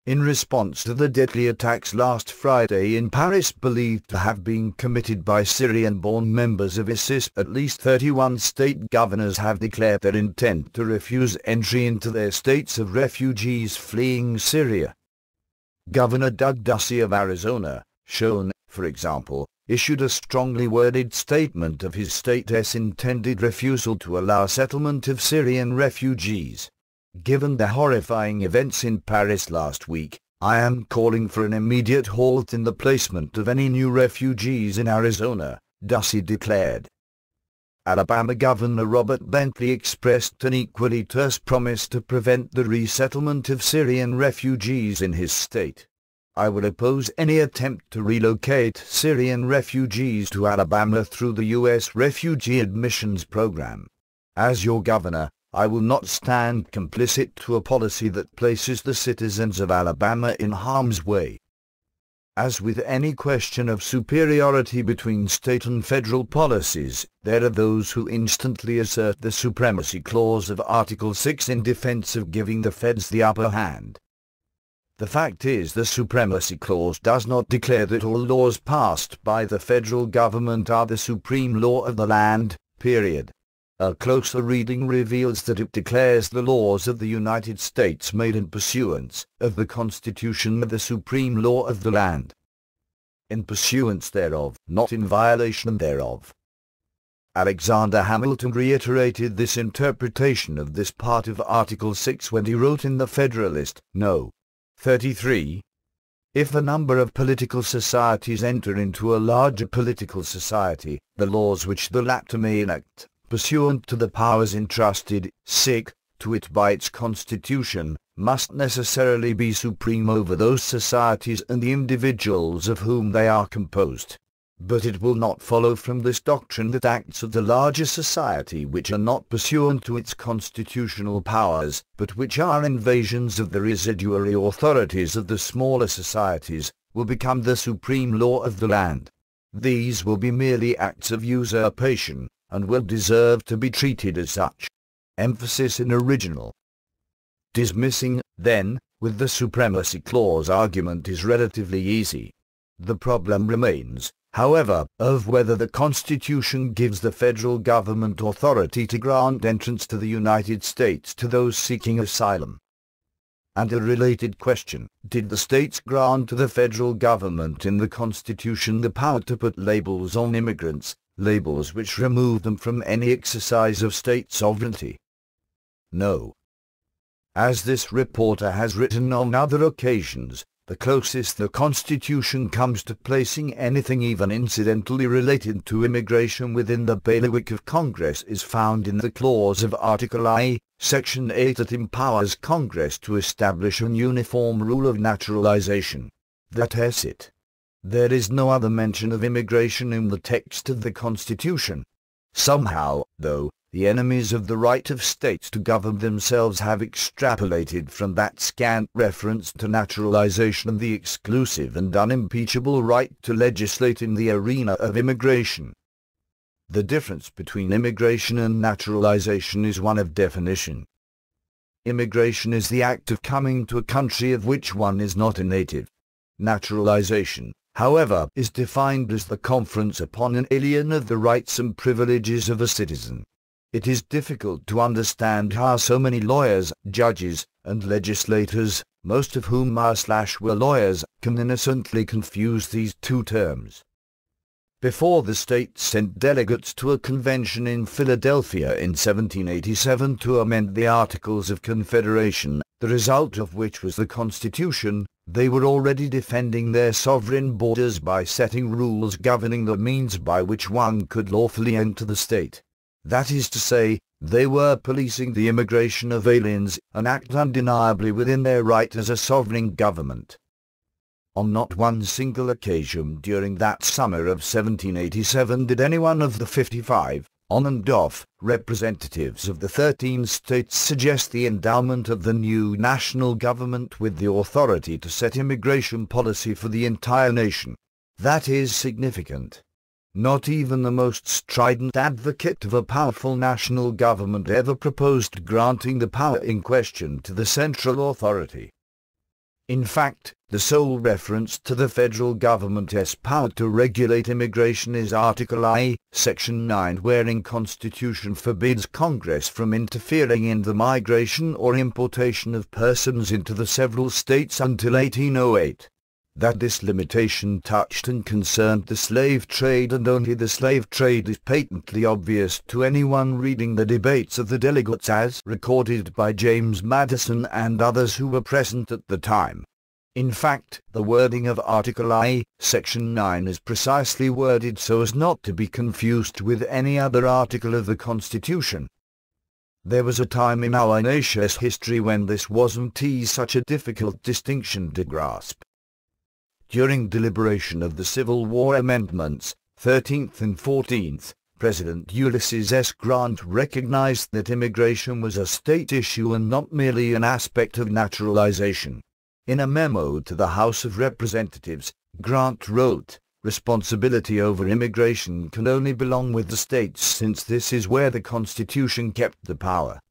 in response to the deadly attacks last Friday in Paris believed to have been committed by Syrian-born members of ISIS. At least 31 state governors have declared their intent to refuse entry into their states of refugees fleeing Syria. Governor Doug Ducey of Arizona, shown, for example, issued a strongly worded statement of his state's intended refusal to allow settlement of Syrian refugees. Given the horrifying events in Paris last week, I am calling for an immediate halt in the placement of any new refugees in Arizona, Ducey declared. Alabama Governor Robert Bentley expressed an equally terse promise to prevent the resettlement of Syrian refugees in his state. I will oppose any attempt to relocate Syrian refugees to Alabama through the U.S. Refugee Admissions Program. As your governor, I will not stand complicit to a policy that places the citizens of Alabama in harm's way. As with any question of superiority between state and federal policies, there are those who instantly assert the supremacy clause of Article 6 in defense of giving the feds the upper hand. The fact is, the supremacy clause does not declare that all laws passed by the federal government are the supreme law of the land, period. A closer reading reveals that it declares the laws of the United States made in pursuance of the Constitution the supreme law of the land. In pursuance thereof, not in violation thereof. Alexander Hamilton reiterated this interpretation of this part of Article 6 when he wrote in The Federalist, No. 33. If a number of political societies enter into a larger political society, the laws which the latter may enact, pursuant to the powers entrusted, to it by its constitution, must necessarily be supreme over those societies and the individuals of whom they are composed. But it will not follow from this doctrine that acts of the larger society which are not pursuant to its constitutional powers, but which are invasions of the residuary authorities of the smaller societies, will become the supreme law of the land. These will be merely acts of usurpation, and will deserve to be treated as such. Emphasis in original. Dismissing, then, with the supremacy clause argument is relatively easy. The problem remains, however, of whether the Constitution gives the federal government authority to grant entrance to the United States to those seeking asylum. And a related question, did the states grant to the federal government in the Constitution the power to put labels on immigrants, labels which remove them from any exercise of state sovereignty? No. As this reporter has written on other occasions, the closest the Constitution comes to placing anything even incidentally related to immigration within the bailiwick of Congress is found in the clause of Article I, Section 8 that empowers Congress to establish an uniform rule of naturalization. That is it. There is no other mention of immigration in the text of the Constitution. Somehow, though, the enemies of the right of states to govern themselves have extrapolated from that scant reference to naturalization the exclusive and unimpeachable right to legislate in the arena of immigration. The difference between immigration and naturalization is one of definition. Immigration is the act of coming to a country of which one is not a native. Naturalization, however, is defined as the conference upon an alien of the rights and privileges of a citizen. It is difficult to understand how so many lawyers, judges, and legislators, most of whom were lawyers, can innocently confuse these two terms. Before the states sent delegates to a convention in Philadelphia in 1787 to amend the Articles of Confederation, the result of which was the Constitution, they were already defending their sovereign borders by setting rules governing the means by which one could lawfully enter the state. That is to say, they were policing the immigration of aliens, an act undeniably within their right as a sovereign government. On not one single occasion during that summer of 1787 did any one of the 55, on and off, representatives of the 13 states suggest the endowment of the new national government with the authority to set immigration policy for the entire nation. That is significant. Not even the most strident advocate of a powerful national government ever proposed granting the power in question to the central authority. In fact, the sole reference to the federal government's power to regulate immigration is Article I, Section 9, wherein Constitution forbids Congress from interfering in the migration or importation of persons into the several states until 1808. That this limitation touched and concerned the slave trade and only the slave trade is patently obvious to anyone reading the debates of the delegates as recorded by James Madison and others who were present at the time. In fact, the wording of Article I, Section 9 is precisely worded so as not to be confused with any other article of the Constitution. There was a time in our nation's history when this wasn't such a difficult distinction to grasp. During deliberation of the Civil War amendments, 13th and 14th, President Ulysses S. Grant recognized that immigration was a state issue and not merely an aspect of naturalization. In a memo to the House of Representatives, Grant wrote, "Responsibility over immigration can only belong with the states since this is where the Constitution kept the power."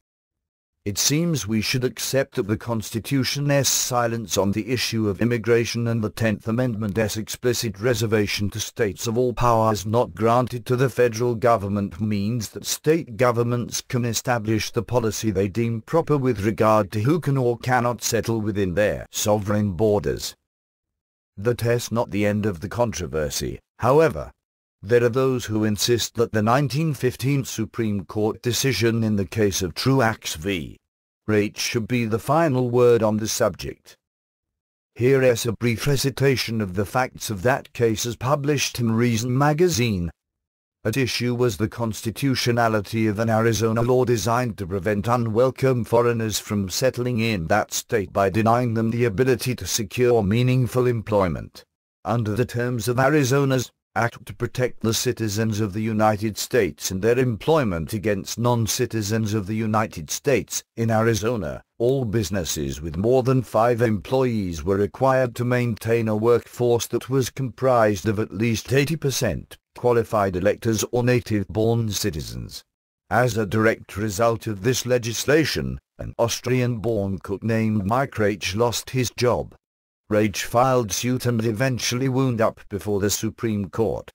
It seems we should accept that the Constitution's silence on the issue of immigration and the 10th Amendment's explicit reservation to states of all powers not granted to the federal government means that state governments can establish the policy they deem proper with regard to who can or cannot settle within their sovereign borders. That's not the end of the controversy, however. There are those who insist that the 1915 Supreme Court decision in the case of Truax v. Raich should be the final word on the subject. Here is a brief recitation of the facts of that case as published in Reason magazine. At issue was the constitutionality of an Arizona law designed to prevent unwelcome foreigners from settling in that state by denying them the ability to secure meaningful employment. Under the terms of Arizona's Act to protect the citizens of the United States and their employment against non-citizens of the United States, in Arizona, all businesses with more than 5 employees were required to maintain a workforce that was comprised of at least 80% qualified electors or native-born citizens. As a direct result of this legislation, an Austrian-born cook named Mike Raich lost his job. Raich filed suit and eventually wound up before the Supreme Court.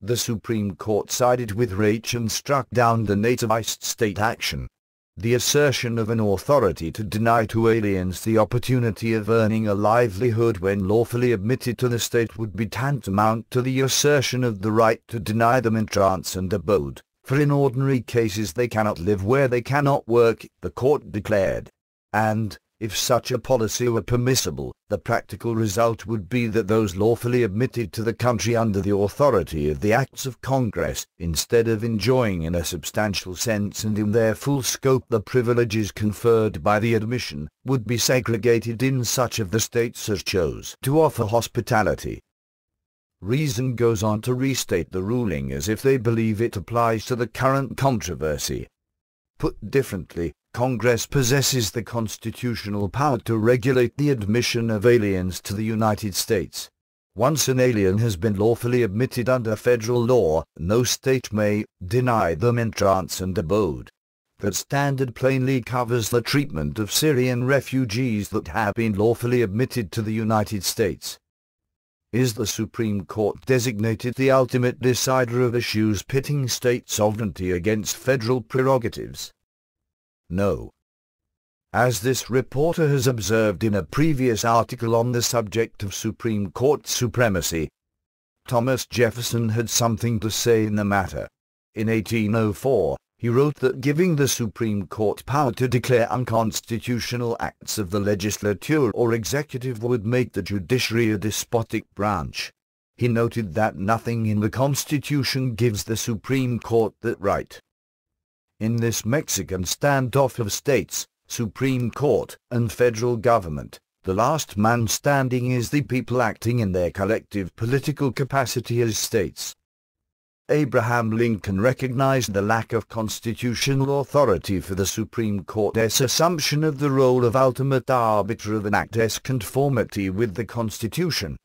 The Supreme Court sided with Raich and struck down the nativist state action. The assertion of an authority to deny to aliens the opportunity of earning a livelihood when lawfully admitted to the state would be tantamount to the assertion of the right to deny them entrance and abode, for in ordinary cases they cannot live where they cannot work, the court declared. And, if such a policy were permissible, the practical result would be that those lawfully admitted to the country under the authority of the acts of Congress, instead of enjoying in a substantial sense and in their full scope the privileges conferred by the admission, would be segregated in such of the states as chose to offer hospitality. Reason goes on to restate the ruling as if they believe it applies to the current controversy. Put differently, Congress possesses the constitutional power to regulate the admission of aliens to the United States. Once an alien has been lawfully admitted under federal law, no state may deny them entrance and abode. That standard plainly covers the treatment of Syrian refugees that have been lawfully admitted to the United States. Is the Supreme Court designated the ultimate decider of issues pitting state sovereignty against federal prerogatives? No. As this reporter has observed in a previous article on the subject of Supreme Court supremacy, Thomas Jefferson had something to say in the matter. In 1804, he wrote that giving the Supreme Court power to declare unconstitutional acts of the legislature or executive would make the judiciary a despotic branch. He noted that nothing in the Constitution gives the Supreme Court that right. In this Mexican standoff of states, Supreme Court, and federal government, the last man standing is the people acting in their collective political capacity as states. Abraham Lincoln recognized the lack of constitutional authority for the Supreme Court's assumption of the role of ultimate arbiter of an act's conformity with the Constitution.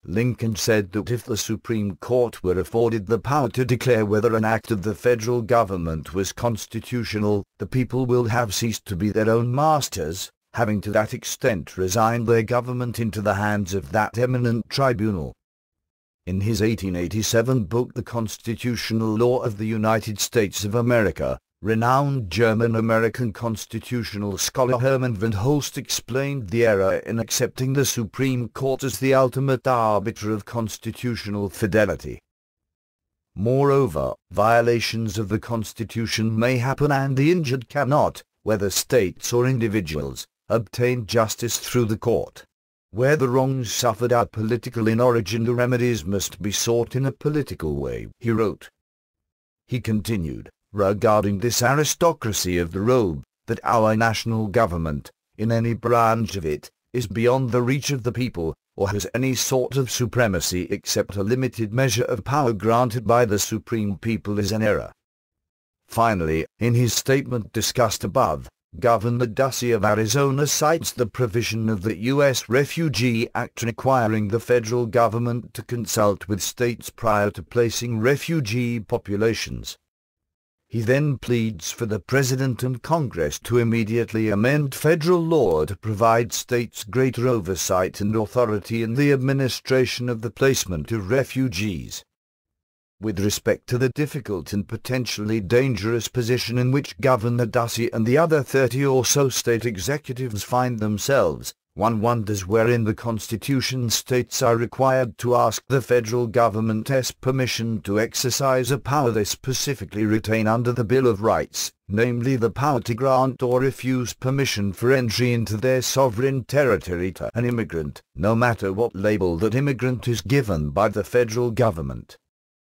Lincoln said that if the Supreme Court were afforded the power to declare whether an act of the federal government was constitutional, the people will have ceased to be their own masters, having to that extent resigned their government into the hands of that eminent tribunal. In his 1887 book The Constitutional Law of the United States of America, renowned German-American constitutional scholar Hermann von Holst explained the error in accepting the Supreme Court as the ultimate arbiter of constitutional fidelity. Moreover, violations of the Constitution may happen and the injured cannot, whether states or individuals, obtain justice through the court. Where the wrongs suffered are political in origin, the remedies must be sought in a political way, he wrote. He continued, regarding this aristocracy of the robe, that our national government, in any branch of it, is beyond the reach of the people, or has any sort of supremacy except a limited measure of power granted by the supreme people, is an error. Finally, in his statement discussed above, Governor Ducey of Arizona cites the provision of the U.S. Refugee Act requiring the federal government to consult with states prior to placing refugee populations. He then pleads for the President and Congress to immediately amend federal law to provide states greater oversight and authority in the administration of the placement of refugees. With respect to the difficult and potentially dangerous position in which Governor Ducey and the other 30 or so state executives find themselves, one wonders wherein the Constitution states are required to ask the federal government's permission to exercise a power they specifically retain under the Bill of Rights, namely the power to grant or refuse permission for entry into their sovereign territory to an immigrant, no matter what label that immigrant is given by the federal government.